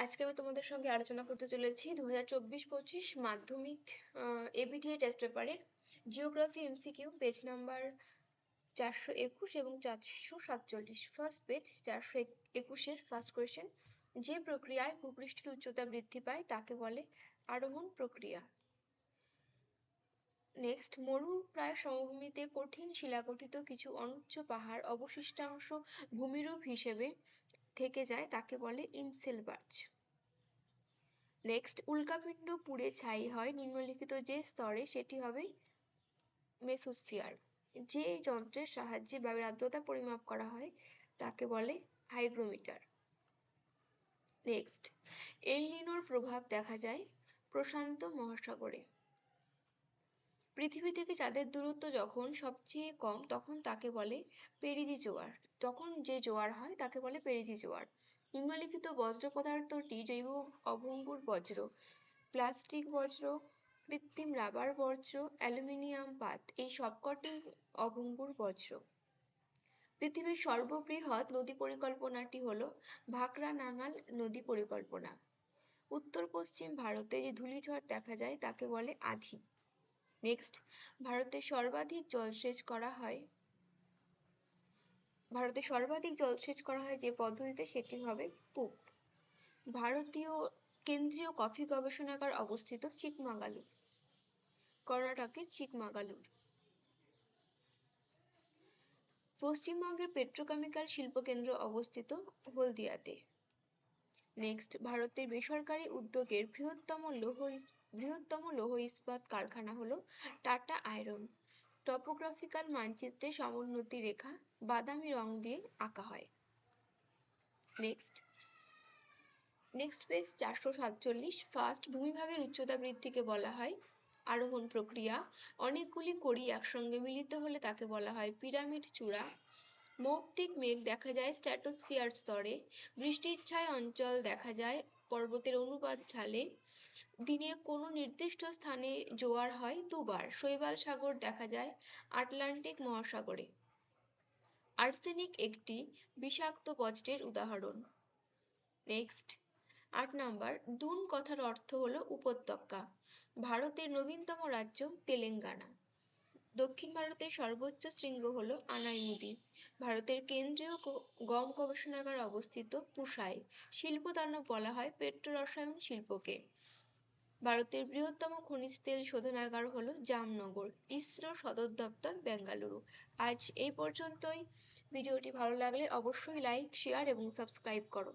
আজকে আমি তোমাদের সঙ্গে আলোচনা করতে চলেছি 2024-25 মাধ্যমিক এবিটিএ টেস্ট পেপারের জিওগ্রাফি এমসিকিউ পেজ নাম্বার 421 এবং 447। ফার্স্ট পেজ 421-এর ফার্স্ট কোয়েশ্চেন, যে প্রক্রিয়ায় ভূপৃষ্ঠের উচ্চতা বৃদ্ধি পায় তাকে বলে আরোহণ প্রক্রিয়া। নেক্সট, মরুপ্রায় সমভূমিতে কঠিন শিলাগঠিত কিছু অনুচ্চ পাহাড় অবশিষ্টাংশ ভূমিরূপ হিসেবে থেকে যায় তাকে বলে ইনসেলবার্জ। নেক্সট, উল্কাপিণ্ড পুড়ে ছাই হয় নিম্নলিখিত যে স্তরে সেটি হবে মেসোস্ফিয়ার। যে যন্ত্রের সাহায্যে বায়ুর আর্দ্রতা পরিমাপ করা হয় তাকে বলে হাইগ্রোমিটার। নেক্সট, এল নিনোর প্রভাব দেখা যায় প্রশান্ত মহাসাগরে। পৃথিবী থেকে চাঁদের দূরত্ব যখন সবচেয়ে কম তখন তাকে বলে পেরিজি জোয়ার। তখন যে জোয়ার হয় তাকে বলে পেরিজি জোয়ার। নিম্নলিখিত বজ্র পদার্থটি জৈব অভঙ্গুর বজ্র, প্লাস্টিক বজ্র, কৃত্রিম রাবার বজ্র, অ্যালুমিনিয়াম পাত এই সবকটি অভঙ্গুর বজ্র। পৃথিবীর সর্ববৃহৎ নদী পরিকল্পনাটি হলো ভাকরা নাঙাল নদী পরিকল্পনা। উত্তর পশ্চিম ভারতে যে ধূলিঝড় দেখা যায় তাকে বলে আধি। নেক্সট, ভারতে সর্বাধিক জলসেচ করা হয় যে পদ্ধতিতে সেটি হবে কূপ। ভারতীয় কেন্দ্রীয় কফি গবেষণাগার অবস্থিত চিকমাগালুর, কর্ণাটকের চিকমাগালুর। পশ্চিমবঙ্গের পেট্রোকেমিক্যাল শিল্পকেন্দ্র অবস্থিত হলদিয়াতে। নেক্সট, ভারতের বেসরকারি উদ্যোগের বৃহত্তম লৌহ ইস্পাত কারখানা হলো টাটা আয়রন। টপোগ্রাফিক্যাল মানচিত্রে সমোন্নতি রেখা বাদামি রং দিয়ে আঁকা হয়। Next page 447। ফার্স্ট, ভূমিভাগের উচ্চতা বৃদ্ধিকে বলা হয় আরোহণ প্রক্রিয়া। অনেকগুলি কড়ি একসঙ্গে মিলিত হলে তাকে বলা হয় পিরামিড চূড়া। মৌক্তিক মেঘ দেখা যায় স্ট্র্যাটোস্ফিয়ার স্তরে। বৃষ্টির ছায় অঞ্চল দেখা যায় পর্বতের অনুপাত ঢালে। দিনে কোনো নির্দিষ্ট স্থানে জোয়ার হয় দুবার। শৈবাল সাগর দেখা যায় আটলান্টিক মহাসাগরে। আর্সেনিক একটি বিষাক্ত বজ্রের উদাহরণ। নেক্সট, 8 নাম্বার, দুন কথার অর্থ হলো উপত্যকা। ভারতের নবীনতম রাজ্য তেলেঙ্গানা। দক্ষিণ ভারতের সর্বোচ্চ শৃঙ্গ হলো আনাইমুদি। ভারতের কেন্দ্রীয় গম গবেষণাগার অবস্থিত পুসায়। শিল্প দানব বলা হয় পেট্রো-রসায়ন শিল্পকে। ভারতের বৃহত্তম খনিজ তেল শোধনাগার হলো জামনগর। ইসরো সদর দপ্তর বেঙ্গালুরু। আজ এই পর্যন্তই। ভিডিওটি ভালো লাগলে অবশ্যই লাইক, শেয়ার এবং সাবস্ক্রাইব করো।